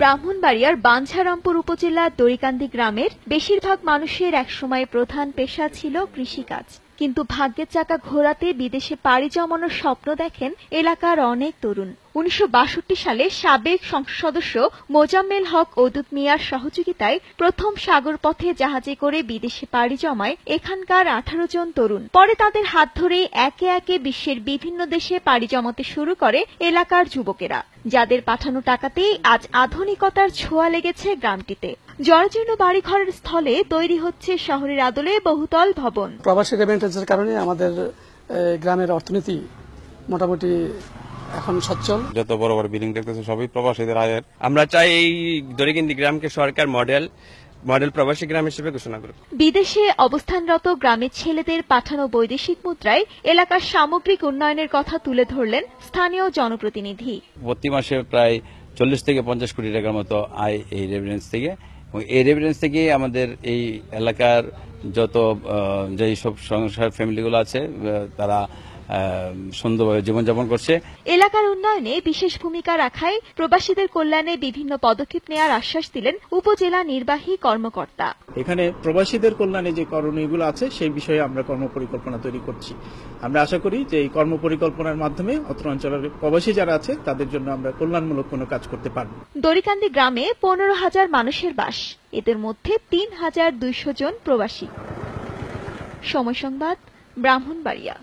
ব্রাহ্মণবাড়িয়ার বাঞ্ছারামপুর উপজেলার দড়িকান্দি গ্রামের বেশিরভাগ মানুষের একসময় প্রধান পেশা ছিল কৃষিকাজ। কিন্তু ভাগ্যের চাকা ঘোরাতে বিদেশে পাড়ি জমানোর স্বপ্ন দেখেন এলাকার অনেক তরুণ। ১৯৬২ সালে সাবেক সংসদ সদস্য মোজাম্মেল হক ওদুদ মিয়ার সহযোগিতায় প্রথম সাগর পথে জাহাজে করে বিদেশে পাড়ি জমায় এখানকার ১৮ জন তরুণ। পরে তাদের হাত ধরে একে একে বিশ্বের বিভিন্ন দেশে পাড়ি জমাতে শুরু করে এলাকার যুবকেরা, যাদের পাঠানো টাকাতেই আজ আধুনিকতার ছোঁয়া লেগেছে গ্রামটিতে। জরাজীর্ণ বাড়িঘরের স্থলে তৈরি হচ্ছে শহরের আদলে বহুতল ভবন। প্রবাসী রেমিটেন্সের কারণে আমাদের গ্রামের অর্থনীতি মোটামুটি এখন সচ্ছল। যত বড় বড় বিল্ডিং দেখতেছে সবই প্রবাসীদের আয়ের। আমরা চাই এই দড়িকান্দি গ্রামকে সরকার মডেল প্রবাসী গ্রাম হিসেবে ঘোষণা করুক। বিদেশে অবস্থানরত গ্রামের ছেলেদের পাঠানো বৈদেশিক মুদ্রায় এলাকার সামগ্রিক উন্নয়নের কথা তুলে ধরলেন স্থানীয় জনপ্রতিনিধি। প্রতি মাসে প্রায় ৪০ থেকে ৫০ কোটি টাকার মতো আয় এই রেভিডেন্স থেকে। এই রেভিডেন্স থেকে আমাদের এই এলাকার যত যেই সব সংসার ফ্যামিলিগুলো আছে তারা সুন্দরভাবে জীবনযাপন করছে। এলাকার উন্নয়নে বিশেষ ভূমিকা রাখায় প্রবাসীদের কল্যাণে বিভিন্ন পদক্ষেপ নেওয়ার আশ্বাস দিলেন উপজেলা নির্বাহী কর্মকর্তা। এখানে প্রবাসীদের কল্যাণে যে করণীয়গুলো আছে সেই বিষয়ে আমরা কর্মপরিকল্পনা তৈরি করছি। আমরা আশা করি যে এই কর্মপরিকল্পনার মাধ্যমে অত্র অঞ্চলের প্রবাসী যারা আছে তাদের জন্য আমরা কল্যাণমূলক কোনো কাজ করতে পারব। দড়িকান্দি গ্রামে ১৫,০০০ মানুষের বাস, এদের মধ্যে ৩,২০০ জন প্রবাসী। সময় সংবাদ, ব্রাহ্মণবাড়িয়া।